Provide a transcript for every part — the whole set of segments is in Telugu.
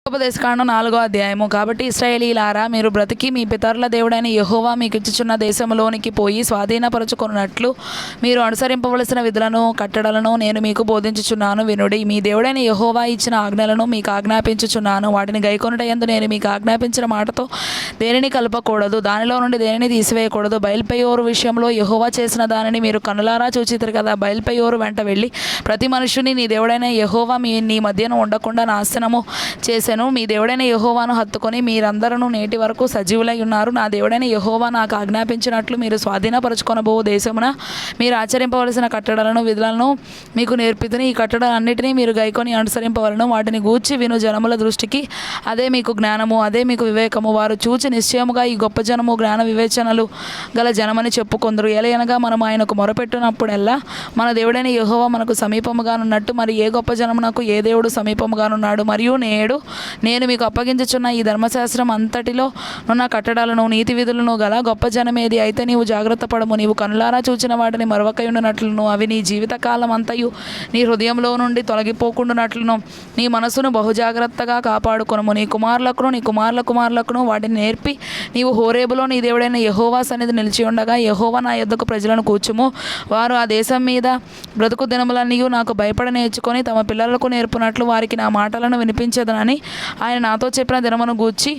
ఉపదేశకాండం 4వ అధ్యాయము. కాబట్టి ఇశ్రాయేలీయులారా, మీరు బ్రతికి మీ పితరుల దేవుడైన యెహోవా మీకు ఇచ్చుచున్న దేశంలోనికి పోయి స్వాధీనపరచుకొనున్నట్లు మీరు అనుసరింపవలసిన విధులను కట్టడలను నేను మీకు బోధించుచున్నాను వినుడి. మీ దేవుడైన యెహోవా ఇచ్చిన ఆజ్ఞలను మీకు ఆజ్ఞాపించుచున్నాను. వాటిని గైకొనుట యందు నేను మీకు ఆజ్ఞాపించిన మాటతో దేనిని కలపకూడదు, దానిలో నుండి దేనిని తీసివేయకూడదు. బయల్పెయోరు విషయంలో యెహోవా చేసిన దానిని మీరు కనులారా చూచితిరి కదా. బయల్పెయోరు వెంట వెళ్ళి ప్రతి మనుషుని నీ దేవుడైన యెహోవా నీ మధ్యన ఉండకుండా నాశనము చేసెను. మీ దేవుడైన యెహోవాను హత్తుకొని మీరందరూ నేటి వరకు సజీవులై ఉన్నారు. నా దేవుడైన యెహోవా నాకు ఆజ్ఞాపించినట్లు మీరు స్వాధీనపరచుకొనబో దేశమున మీరు ఆచరింపవలసిన కట్టడలను విధులను మీకు నేర్పితిని. ఈ కట్టడలన్నిటినీ మీరు గైకొని అనుసరింపవలను. వాటిని గూర్చి విను జనముల దృష్టికి అదే మీకు జ్ఞానము, అదే మీకు వివేకము. వారు చూచి నిశ్చయముగా ఈ గొప్ప జనము జ్ఞాన వివేచనలు గల జనమని చెప్పుకొందరు. ఎలయనగా మనం ఆయనకు మొరపెట్టినప్పుడెల్లా మన దేవుడైన యెహోవా మనకు సమీపముగానున్నట్టు మరి ఏ గొప్ప జనమునకు ఏ దేవుడు సమీపముగానున్నాడు. మరియు నేను మీకు అప్పగించుచున్న ఈ ధర్మశాస్త్రం అంతటిలో నున్న కట్టడాలను నీతి విధులను గల గొప్ప జనమేది అయితే నీవు జాగ్రత్త పడము. నీవు కనులారా చూచిన వాటిని మరొకయుండునట్లును అవి నీ జీవితకాలం అంతయు నీ హృదయంలో నుండి తొలగిపోకుండానట్లును నీ మనసును బహుజాగ్రత్తగా కాపాడుకొనుము. నీ కుమారుల కుమారులకును వాటిని నేర్పి నీవు హోరేబులో నీ దేవుడైన యెహోవా సన్నిధి నిలిచి ఉండగా యెహోవా నా యొద్దకు ప్రజలను కూర్చుము. వారు ఆ దేశం మీద బ్రతుకు దినములన్నీ నాకు భయపడ నేర్చుకొని తమ పిల్లలకు నేర్పునట్లు వారికి నా మాటలను వినిపించదనని ఆయన నాతో చెప్పిన దినమును గూర్చి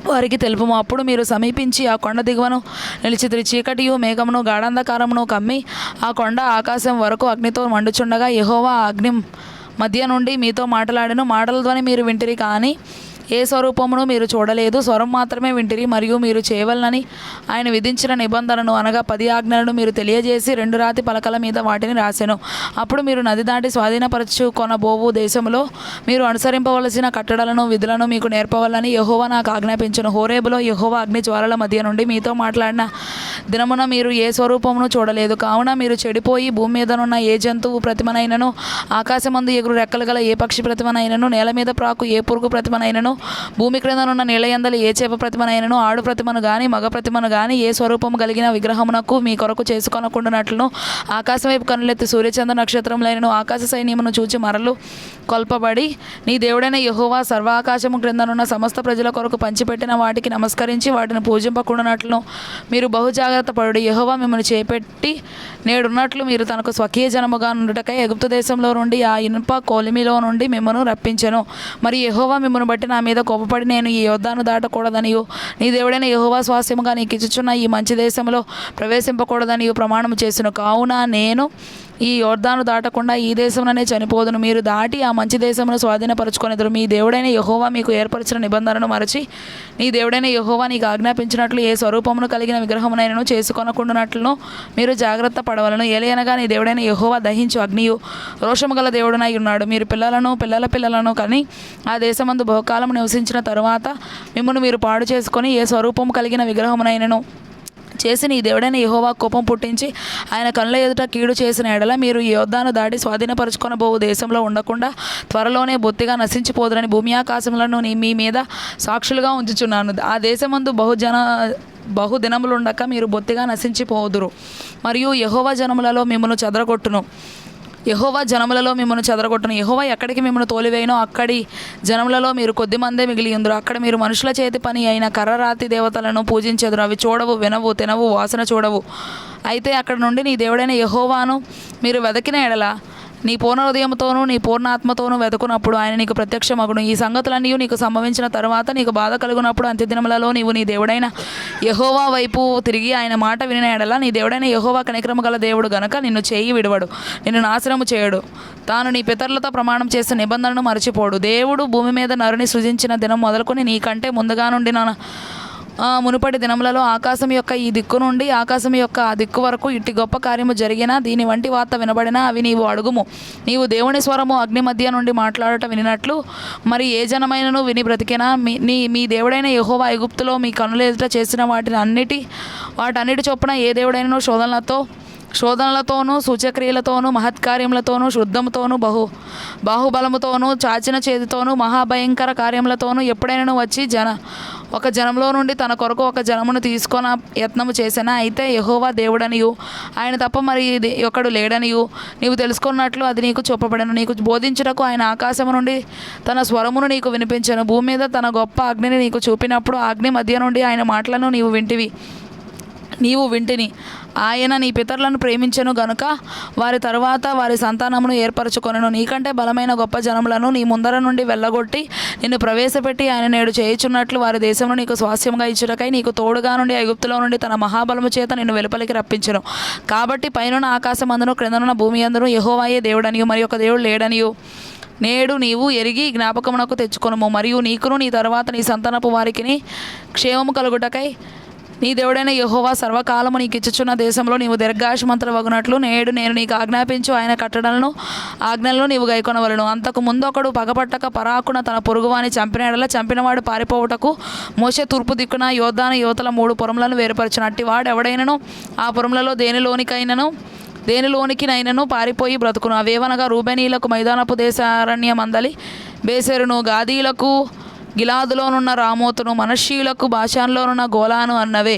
వారికి తెలుపుము. అప్పుడు మీరు సమీపించి ఆ కొండ దిగువను నిలిచితిరి. చీకటియు మేఘమును గాఢాంధకారమును కమ్మి ఆ కొండ ఆకాశం వరకు అగ్నితో మండుచుండగా యెహోవా ఆ అగ్ని మధ్య నుండి మీతో మాటలాడెను. మాటల ధ్వని మీరు వింటిరి, కానీ ఏ స్వరూపమును మీరు చూడలేదు. స్వరం మాత్రమే వింటిరి. మరియు మీరు చేయవలనని ఆయన విధించిన నిబంధనను అనగా 10 ఆజ్ఞలను మీరు తెలియజేసి 2 రాతి పలకల మీద వాటిని రాసెను. అప్పుడు మీరు నది దాటి స్వాధీనపరచుకొనబోవు దేశంలో మీరు అనుసరింపవలసిన కట్టడలను విధులను మీకు నేర్పవలని యెహోవా నాకు ఆజ్ఞాపించెను. హోరేబులో యెహోవా అగ్ని జ్వాలల మధ్య నుండి మీతో మాట్లాడిన దినమున మీరు ఏ స్వరూపమును చూడలేదు. కావున మీరు చెడిపోయి భూమి మీదనున్న ఏ జంతువు ప్రతిమనైనను, ఆకాశమందు ఎగురు రెక్కలు గల ఏ పక్షి ప్రతిమనైనను, నేల మీద ప్రాకు ఏ పురుగు ప్రతిమనైనను, భూమి క్రిందనున్న నీళ్ళయందలి ఏ చేప ప్రతిమనైనను, ఆడు ప్రతిమను గాని మగ ప్రతిమను గాని ఏ స్వరూపము కలిగిన విగ్రహమునకు మీ కొరకు చేసుకొనకుండానట్లును ఆకాశం వైపు కనులెత్తి సూర్యచంద్ర నక్షత్రములైనను ఆకాశ సైన్యమును చూచి మరలు కొల్పబడి నీ దేవుడైన యెహోవా సర్వాకాశము క్రిందనున్న సమస్త ప్రజల కొరకు పంచిపెట్టిన వాటికి నమస్కరించి వాటిని పూజింపకుండానట్లును మీరు బహుజాగ్రత్త పడు. యెహోవా మిమ్మల్ని చేపెట్టి నేడున్నట్లు మీరు తనకు స్వకీయ జనముగా నుండుటకై ఎగుప్తు దేశంలో నుండి ఆ ఇనుప కొలిమిలో నుండి మిమ్మను రప్పించెను. మరి యెహోవా మిమ్మను బట్టి నా మీద కోపపడి నేను ఈ యొర్దాను దాటకూడదనియు నీ దేవుడైన యెహోవా స్వాస్యముగా నీకు ఇచ్చుచున్న ఈ మంచి దేశంలో ప్రవేశింపకూడదనియు ప్రమాణం చేసెను. కావున నేను ఈ యొర్దాను దాటకుండా ఈ దేశంలోనే చనిపోదును. మీరు దాటి ఆ మంచి దేశమును స్వాధీనపరచుకొనెదరు. మీ దేవుడైన యెహోవా మీకు ఏర్పరిచిన నిబంధనను మరచి నీ దేవుడైన యెహోవా నీకు ఆజ్ఞాపించినట్లు ఏ స్వరూపమును కలిగిన విగ్రహమునైనను చేసుకొనకుండానట్లును మీరు జాగ్రత్త పడవలను. ఏలయనగా నీ దేవుడైన యెహోవా దహించు అగ్నియు రోషము గల దేవుడునై ఉన్నాడు. మీరు పిల్లల పిల్లలను కని ఆ దేశమందు బహుకాలం నివసించిన తరువాత మిమ్మల్ని మీరు పాడు చేసుకొని ఏ స్వరూపము కలిగిన విగ్రహమునైనను చేసి నీ దేవుడైన యెహోవా కోపం పుట్టించి ఆయన కళ్ళ ఎదుట కీడు చేసిన ఎడల మీరు ఈ యొర్దాను దాటి స్వాధీనపరచుకొనబోవు దేశంలో ఉండకుండా త్వరలోనే బొత్తిగా నశించిపోదురని భూమి ఆకాశములను మీ మీద సాక్షులుగా ఉంచుచున్నాను. ఆ దేశమందు బహుదినములుండక మీరు బొత్తిగా నశించిపోదురు. మరియు యెహోవా జనములలో మిమ్మల్ని చెదరగొట్టును. యెహోవా ఎక్కడికి మిమ్మల్ని తోలివేయనో అక్కడి జనములలో మీరు కొద్దిమందే మిగిలి ఉందరు. అక్కడ మీరు మనుషుల చేతి పని అయిన కర్రరాతి దేవతలను పూజించెదరు. అవి చూడవు, వినవు, తినవు, వాసన చూడవు. అయితే అక్కడ నుండి నీ దేవుడైన యెహోవాను మీరు వెదకిన ఎడల నీ పూర్ణ హృదయంతోనూ నీ పూర్ణ ఆత్మతోనూ వెతుకున్నప్పుడు ఆయన నీకు ప్రత్యక్షమగును. ఈ సంగతులన్నీ నీకు సంభవించిన తరువాత నీకు బాధ కలుగునప్పుడు అంత్యదినములలో నీవు నీ దేవుడైన యెహోవా వైపు తిరిగి ఆయన మాట వినిన ఎడల నీ దేవుడైన యెహోవా కనికరము గల దేవుడు గనుక నిన్ను చేయి విడవడు, నిన్ను నాశనము చేయడు. తాను నీ పితరులతో ప్రమాణం చేసిన నిబంధనను మరచిపోడు. దేవుడు భూమి మీద నరుని సృజించిన దినం మొదలుకొని నీకంటే ముందుగా నుండి మునుపటి దినములలో ఆకాశం యొక్క ఈ దిక్కు నుండి ఆకాశం యొక్క ఆ దిక్కు వరకు ఇట్టి గొప్ప కార్యము జరిగినా దీని వంటి వార్త వినబడినా అవి నీవు అడుగుము. నీవు దేవుని స్వరము అగ్ని మధ్య నుండి మాట్లాడటం వినినట్లు మరి ఏ జనమైనను విని బ్రతికినా మీ దేవుడైన యెహోవా ఐగుప్తులో మీ కనుల ఎదుట చేసిన వాటన్నిటి చొప్పున ఏ దేవుడైనను శోధనలతో శోధనలతోనూ సూచక్రియలతోనూ మహత్కార్యములతోనూ శుద్ధముతోనూ బాహుబలముతోనూ చాచిన చేతితోనూ మహాభయంకర కార్యములతోనూ ఎప్పుడైనా వచ్చి ఒక జనంలో నుండి తన కొరకు ఒక జనమును తీసుకొన యత్నము చేసిన అయితే యెహోవా దేవుడనియు ఆయన తప్ప మరి ఒకడు లేడనియు నీవు తెలుసుకున్నట్లు అది నీకు చూపబడను. నీకు బోధించుటకు ఆయన ఆకాశము నుండి తన స్వరమును నీకు వినిపించను. భూమి మీద తన గొప్ప అగ్నిని నీకు చూపినప్పుడు అగ్ని మధ్య నుండి ఆయన మాటలను నీవు వింటిని. ఆయన నీ పితరులను ప్రేమించెను గనుక వారి తరువాత వారి సంతానమును ఏర్పరచుకొనెను. నీకంటే బలమైన గొప్ప జనములను నీ ముందర నుండి వెళ్ళగొట్టి నిన్ను ప్రవేశపెట్టి ఆయన నేడు చేయుచున్నట్లు వారి దేశంలో నీకు స్వాస్యముగా ఇచ్చుటకై నీకు తోడుగా నుండి ఐగుప్తులో నుండి తన మహాబలము చేత నిన్ను వెలుపలికి రప్పించెను. కాబట్టి పైనున్న ఆకాశమందును క్రిందనున్న భూమి అందును యెహోవాయే దేవుడనియు మరి ఒక దేవుడు లేడనియు నేడు నీవు ఎరిగి జ్ఞాపకమునకు తెచ్చుకొనుము. మరియు నీకును నీ తరువాత నీ సంతానపు వారికిని క్షేమము కలుగుటకై నీ దేవుడైన యెహోవా సర్వకాలము నీకు ఇచ్చుచున్న దేశంలో నీవు దీర్ఘాయుష్మంతులు వగునట్లు నేడు నేను నీకు ఆజ్ఞాపించు ఆయన ఆజ్ఞలను నీవు గైకొనవలను. అంతకు ముందు ఒకడు పగపట్టక పరాకున తన పొరుగువాని చంపినడలా చంపినవాడు పారిపోవుటకు మోషే తూర్పు దిక్కున యోర్దాను యువతల 3 పురములను వేరుపరచును. అట్టి వాడు ఎవడైనను ఆ పురములలో దేనిలోనికినైనను పారిపోయి బ్రతుకును. అవేవనగా రూబెనీలకు మైదానపు దేశారణ్యమందలి బేసెరును, గాదీలకు గిలాదులోనున్న రామోతును, మనష్షీయులకు బాషాన్లోనున్న గోలాను అన్నవే.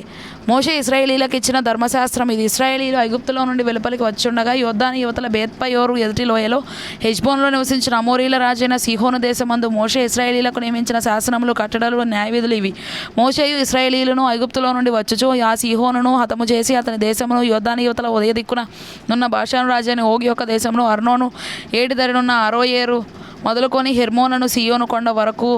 మోషే ఇశ్రాయేలీలకు ఇచ్చిన ధర్మశాస్త్రం ఇది. ఇశ్రాయేలీలు ఐగుప్తులో నుండి వెలుపలికి వచ్చుండగా యోర్దాను యువతల బేత్పయోరు ఎదుటి లోయలో హెష్బోనులో నివసించిన అమోరీల రాజైన సీహోను దేశమందు మోషే ఇశ్రాయేలీలకు నియమించిన శాసనములు కట్టడలు న్యాయవిధులు ఇవి. మోషేయు ఇశ్రాయేలీలను ఐగుప్తులో నుండి వచ్చుచు ఆ సీహోనును హతము చేసి అతని దేశమును యోర్దాను యువతల ఉదయ దిక్కున నున్న బాషాను రాజైన ఓగి యొక్క దేశమును అర్నోను ఏటిదరినున్న అరోయేరు మొదలుకొని హెర్మోనను సీయోను కొండ వరకు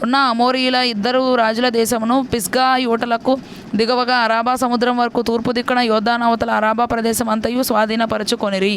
ఉన్న అమోరీయుల 2 రాజుల దేశమును పిస్గా యూటలకు దిగవగా అరాబా సముద్రం వరకు తూర్పు దిక్కున యోర్దాను అవతల అరాబా ప్రదేశం అంతయు స్వాధీనపరచుకొనిరి.